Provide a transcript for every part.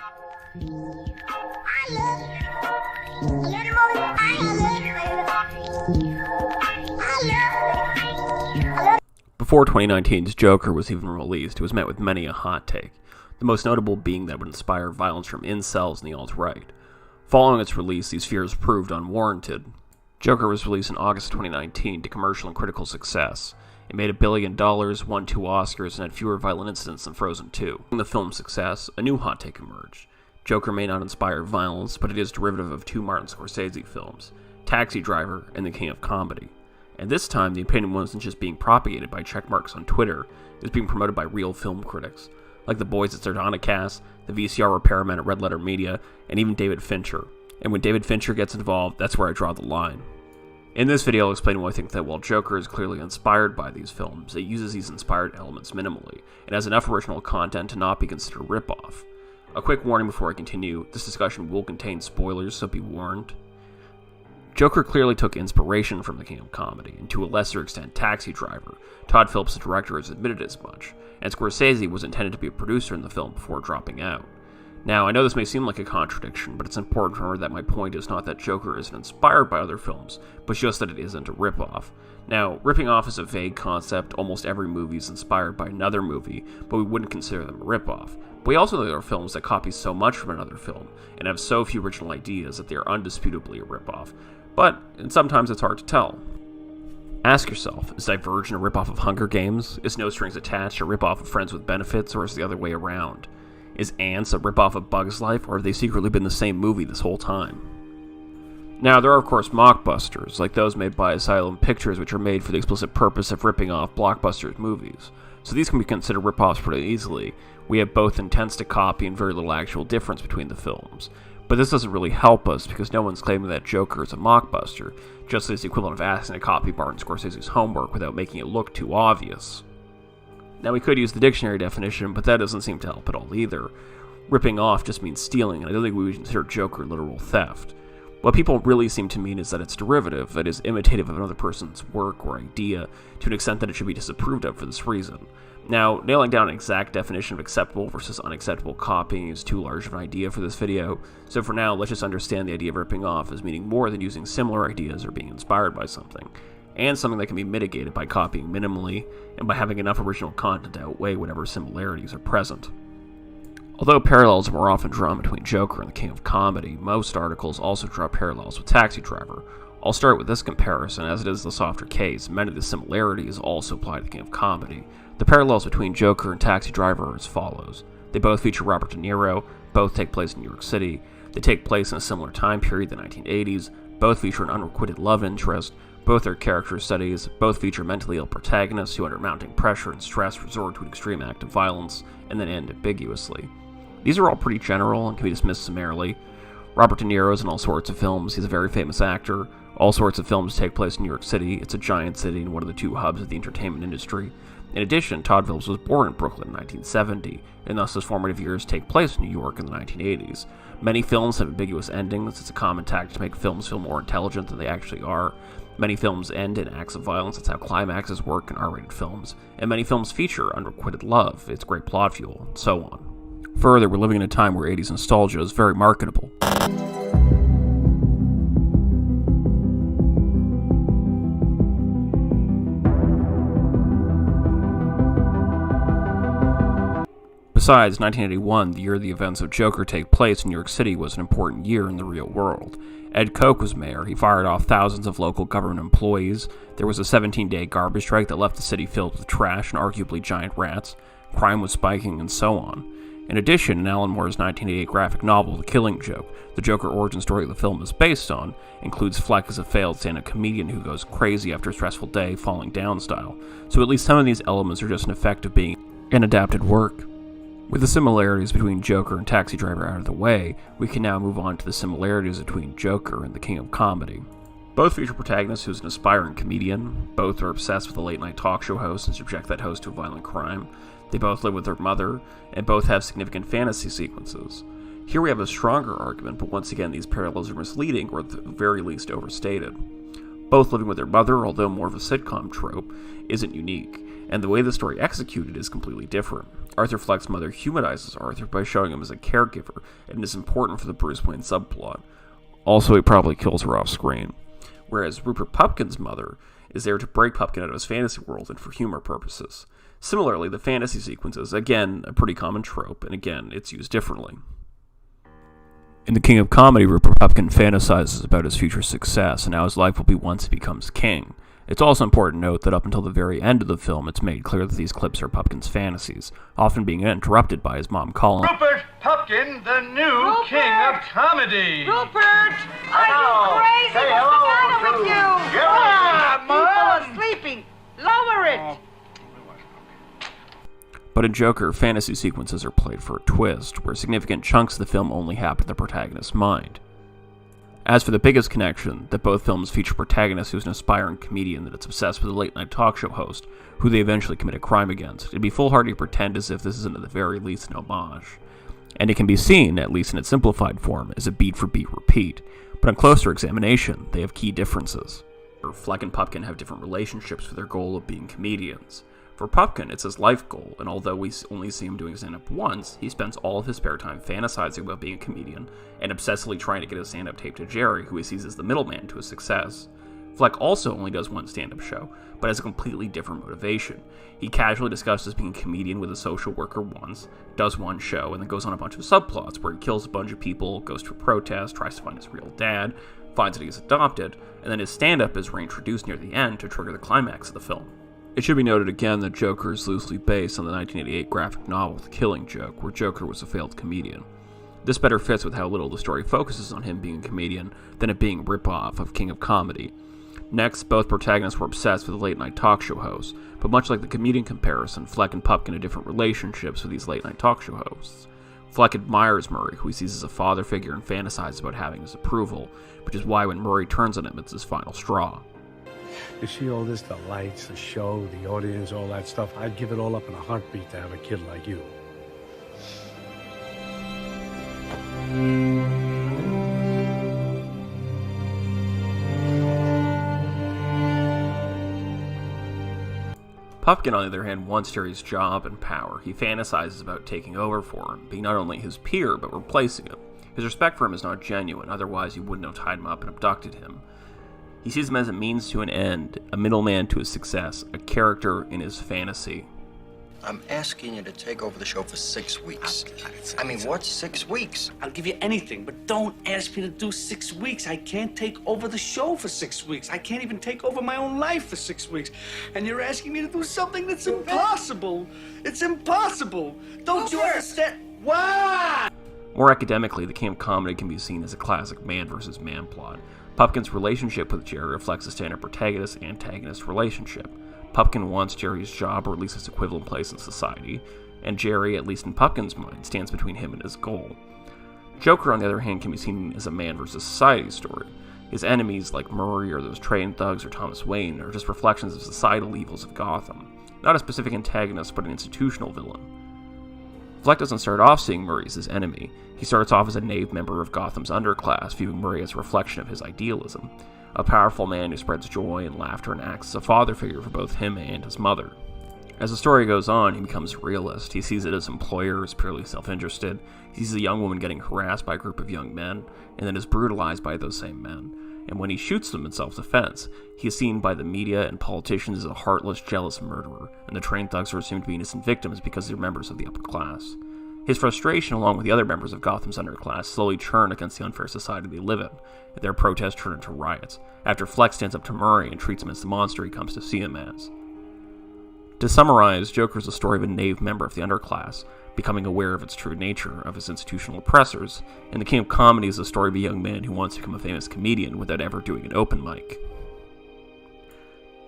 I love you. A little more. I love you. I love you. Before 2019's Joker was even released, it was met with many a hot take, the most notable being that it would inspire violence from incels and the alt-right. Following its release, these fears proved unwarranted. Joker was released in August 2019 to commercial and critical success. It made $1 billion, won 2 Oscars, and had fewer violent incidents than Frozen 2. Following the film's success, a new hot take emerged. Joker may not inspire violence, but it is derivative of 2 Martin Scorsese films, Taxi Driver and The King of Comedy. And this time, the opinion wasn't just being propagated by checkmarks on Twitter, it was being promoted by real film critics, like the boys at Sardonicast, the VCR repairmen at Red Letter Media, and even David Fincher. And when David Fincher gets involved, that's where I draw the line. In this video, I'll explain why I think that while Joker is clearly inspired by these films, it uses these inspired elements minimally, and has enough original content to not be considered a ripoff. A quick warning before I continue, this discussion will contain spoilers, so be warned. Joker clearly took inspiration from The King of Comedy, and to a lesser extent Taxi Driver. Todd Phillips, the director, has admitted as much, and Scorsese was intended to be a producer in the film before dropping out. Now, I know this may seem like a contradiction, but it's important to remember that my point is not that Joker isn't inspired by other films, but just that it isn't a ripoff. Now, ripping off is a vague concept. Almost every movie is inspired by another movie, but we wouldn't consider them a ripoff. But we also know there are films that copy so much from another film, and have so few original ideas that they are undisputably a ripoff. But sometimes it's hard to tell. Ask yourself, is Divergent a ripoff of Hunger Games? Is No Strings Attached a ripoff of Friends with Benefits, or is it the other way around? Is Ants a ripoff of Bug's Life, or have they secretly been the same movie this whole time? Now, there are of course mockbusters, like those made by Asylum Pictures, which are made for the explicit purpose of ripping off blockbusters movies. So these can be considered ripoffs pretty easily. We have both intents to copy and very little actual difference between the films. But this doesn't really help us, because no one's claiming that Joker is a mockbuster, just as the equivalent of asking to copy Martin Scorsese's homework without making it look too obvious. Now, we could use the dictionary definition, but that doesn't seem to help at all either. Ripping off just means stealing, and I don't think we would consider Joker literal theft. What people really seem to mean is that it's derivative, that is imitative of another person's work or idea, to an extent that it should be disapproved of for this reason. Now, nailing down an exact definition of acceptable versus unacceptable copying is too large of an idea for this video, so for now, let's just understand the idea of ripping off as meaning more than using similar ideas or being inspired by something, and something that can be mitigated by copying minimally, and by having enough original content to outweigh whatever similarities are present. Although parallels are more often drawn between Joker and The King of Comedy, most articles also draw parallels with Taxi Driver. I'll start with this comparison, as it is the softer case. Many of the similarities also apply to The King of Comedy. The parallels between Joker and Taxi Driver are as follows. They both feature Robert De Niro, both take place in New York City, they take place in a similar time period, the 1980s, both feature an unrequited love interest, both are character studies, both feature mentally ill protagonists who under mounting pressure and stress resort to an extreme act of violence, and then end ambiguously. These are all pretty general and can be dismissed summarily. Robert De Niro is in all sorts of films, he's a very famous actor. All sorts of films take place in New York City, it's a giant city and one of the 2 hubs of the entertainment industry. In addition, Todd Phillips was born in Brooklyn in 1970, and thus his formative years take place in New York in the 1980s. Many films have ambiguous endings. It's a common tactic to make films feel more intelligent than they actually are. Many films end in acts of violence. That's how climaxes work in R-rated films. And many films feature unrequited love. It's great plot fuel, and so on. Further, we're living in a time where 80s nostalgia is very marketable. Besides, 1981, the year the events of Joker take place in New York City, was an important year in the real world. Ed Koch was mayor, he fired off thousands of local government employees, there was a 17-day garbage strike that left the city filled with trash and arguably giant rats, crime was spiking, and so on. In addition, in Alan Moore's 1988 graphic novel, The Killing Joke, the Joker origin story the film is based on, includes Fleck as a failed stand-up comedian who goes crazy after a stressful day, falling down style, so at least some of these elements are just an effect of being an adapted work. With the similarities between Joker and Taxi Driver out of the way, we can now move on to the similarities between Joker and The King of Comedy. Both feature protagonists who's an aspiring comedian, both are obsessed with a late-night talk show host and subject that host to a violent crime, they both live with their mother, and both have significant fantasy sequences. Here we have a stronger argument, but once again these parallels are misleading, or at the very least overstated. Both living with their mother, although more of a sitcom trope, isn't unique, and the way the story executed is completely different. Arthur Fleck's mother humanizes Arthur by showing him as a caregiver, and is important for the Bruce Wayne subplot. Also, he probably kills her off screen. Whereas Rupert Pupkin's mother is there to break Pupkin out of his fantasy world and for humor purposes. Similarly, the fantasy sequences, again, a pretty common trope, and again, it's used differently. In The King of Comedy, Rupert Pupkin fantasizes about his future success and how his life will be once he becomes king. It's also important to note that up until the very end of the film, it's made clear that these clips are Pupkin's fantasies, often being interrupted by his mom calling Rupert Pupkin, the new king of comedy. Rupert! Are you crazy? What's the matter with you? People are sleeping. Lower it. But in Joker, fantasy sequences are played for a twist, where significant chunks of the film only happen in the protagonist's mind. As for the biggest connection, that both films feature a protagonist who's an aspiring comedian that's obsessed with a late-night talk show host, who they eventually commit a crime against, it'd be foolhardy to pretend as if this isn't at the very least an homage. And it can be seen, at least in its simplified form, as a beat-for-beat repeat, but on closer examination, they have key differences. Fleck and Pupkin have different relationships for their goal of being comedians. For Pupkin, it's his life goal, and although we only see him doing stand-up once, he spends all of his spare time fantasizing about being a comedian, and obsessively trying to get his stand-up tape to Jerry, who he sees as the middleman to his success. Fleck also only does one stand-up show, but has a completely different motivation. He casually discusses being a comedian with a social worker once, does one show, and then goes on a bunch of subplots where he kills a bunch of people, goes to a protest, tries to find his real dad, finds that he's adopted, and then his stand-up is reintroduced near the end to trigger the climax of the film. It should be noted again that Joker is loosely based on the 1988 graphic novel The Killing Joke, where Joker was a failed comedian. This better fits with how little the story focuses on him being a comedian than it being a rip-off of King of Comedy. Next, both protagonists were obsessed with a late-night talk show host, but much like the comedian comparison, Fleck and Pupkin had different relationships with these late-night talk show hosts. Fleck admires Murray, who he sees as a father figure and fantasizes about having his approval, which is why when Murray turns on him, it's his final straw. You see all this, the lights, the show, the audience, all that stuff. I'd give it all up in a heartbeat to have a kid like you. Pupkin, on the other hand, wants Jerry's job and power. He fantasizes about taking over for him, being not only his peer, but replacing him. His respect for him is not genuine, otherwise he wouldn't have tied him up and abducted him. He sees him as a means to an end, a middleman to his success, a character in his fantasy. I'm asking you to take over the show for 6 weeks. I mean, what's 6 weeks? I'll give you anything, but don't ask me to do 6 weeks. I can't take over the show for 6 weeks. I can't even take over my own life for 6 weeks. And you're asking me to do something that's impossible. It's impossible. Don't you understand? Why? More academically, The King of Comedy can be seen as a classic man versus man plot. Pupkin's relationship with Jerry reflects a standard protagonist-antagonist relationship. Pupkin wants Jerry's job, or at least his equivalent place in society, and Jerry, at least in Pupkin's mind, stands between him and his goal. Joker, on the other hand, can be seen as a man versus society story. His enemies, like Murray or those trained thugs or Thomas Wayne, are just reflections of societal evils of Gotham. Not a specific antagonist, but an institutional villain. Fleck doesn't start off seeing Murray as his enemy. He starts off as a knave member of Gotham's underclass, viewing Murray as a reflection of his idealism. A powerful man who spreads joy and laughter and acts as a father figure for both him and his mother. As the story goes on, he becomes a realist. He sees it as employer as purely self-interested. He sees a young woman getting harassed by a group of young men, and then is brutalized by those same men. And when he shoots them in self-defense, he is seen by the media and politicians as a heartless, jealous murderer, and the trained thugs are assumed to be innocent victims because they're members of the upper class. His frustration, along with the other members of Gotham's underclass, slowly turn against the unfair society they live in, and their protests turn into riots, after Fleck stands up to Murray and treats him as the monster he comes to see him as. To summarize, Joker is the story of a knave member of the underclass, becoming aware of its true nature, of his institutional oppressors, and The King of Comedy is the story of a young man who wants to become a famous comedian without ever doing an open mic.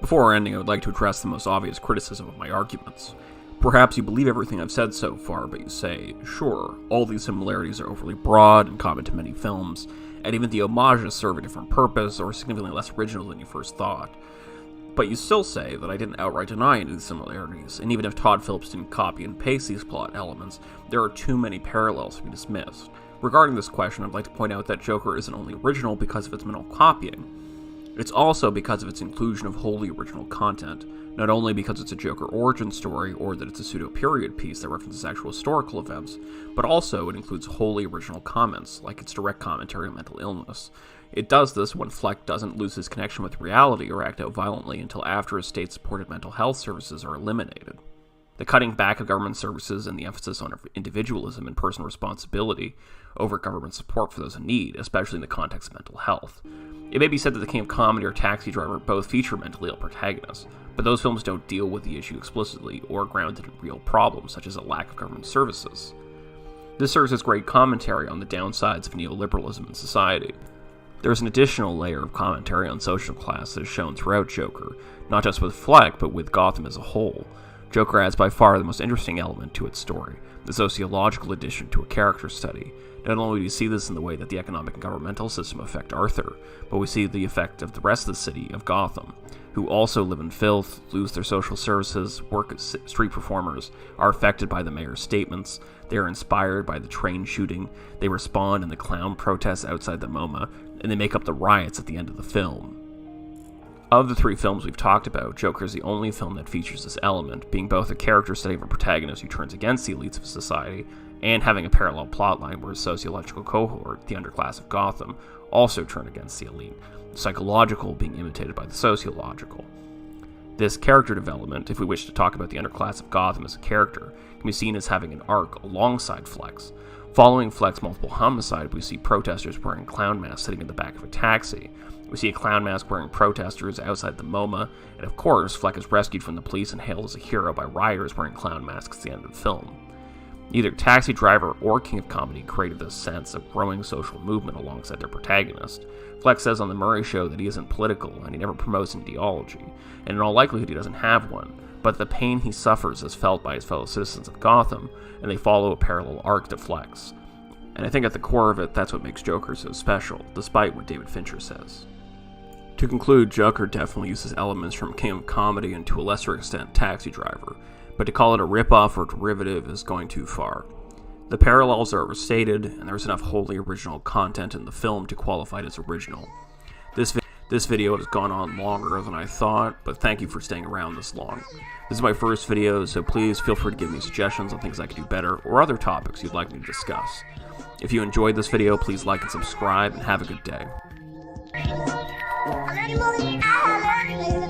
Before ending, I would like to address the most obvious criticism of my arguments. Perhaps you believe everything I've said so far, but you say, sure, all these similarities are overly broad and common to many films, and even the homages serve a different purpose or are significantly less original than you first thought. But you still say that I didn't outright deny any of these similarities, and even if Todd Phillips didn't copy and paste these plot elements, there are too many parallels to be dismissed. Regarding this question, I'd like to point out that Joker isn't only original because of its minimal copying, it's also because of its inclusion of wholly original content. not only because it's a Joker origin story or that it's a pseudo-period piece that references actual historical events, but also it includes wholly original comments, like its direct commentary on mental illness. It does this when Fleck doesn't lose his connection with reality or act out violently until after his state-supported mental health services are eliminated. The cutting back of government services and the emphasis on individualism and personal responsibility over government support for those in need, especially in the context of mental health. It may be said that The King of Comedy or Taxi Driver both feature mentally ill protagonists, but those films don't deal with the issue explicitly or grounded in real problems, such as a lack of government services. This serves as great commentary on the downsides of neoliberalism in society. There's an additional layer of commentary on social class that is shown throughout Joker, not just with Fleck, but with Gotham as a whole. Joker adds by far the most interesting element to its story, the sociological addition to a character study. Not only do we see this in the way that the economic and governmental system affect Arthur, but we see the effect of the rest of the city of Gotham, who also live in filth, lose their social services, work as street performers, are affected by the mayor's statements, they are inspired by the train shooting, they respond in the clown protests outside the MoMA, and they make up the riots at the end of the film. Of the three films we've talked about, Joker is the only film that features this element, being both a character study of a protagonist who turns against the elites of society, and having a parallel plotline where a sociological cohort, the underclass of Gotham, also turn against the elite, the psychological being imitated by the sociological. This character development, if we wish to talk about the underclass of Gotham as a character, can be seen as having an arc alongside Fleck's. Following Fleck's multiple homicide, we see protesters wearing clown masks sitting in the back of a taxi. We see a clown mask wearing protesters outside the MoMA, and of course, Fleck is rescued from the police and hailed as a hero by rioters wearing clown masks at the end of the film. Neither Taxi Driver or King of Comedy created this sense of growing social movement alongside their protagonist. Fleck says on The Murray Show that he isn't political and he never promotes an ideology, and in all likelihood he doesn't have one, but the pain he suffers is felt by his fellow citizens of Gotham, and they follow a parallel arc to Fleck's. And I think at the core of it, that's what makes Joker so special, despite what David Fincher says. To conclude, Joker definitely uses elements from King of Comedy and to a lesser extent Taxi Driver, but to call it a ripoff or derivative is going too far. The parallels are overstated, and there's enough wholly original content in the film to qualify it as original. This video has gone on longer than I thought, but thank you for staying around this long. This is my first video, so please feel free to give me suggestions on things I could do better or other topics you'd like me to discuss. If you enjoyed this video, please like and subscribe, and have a good day. I love you more than I love you.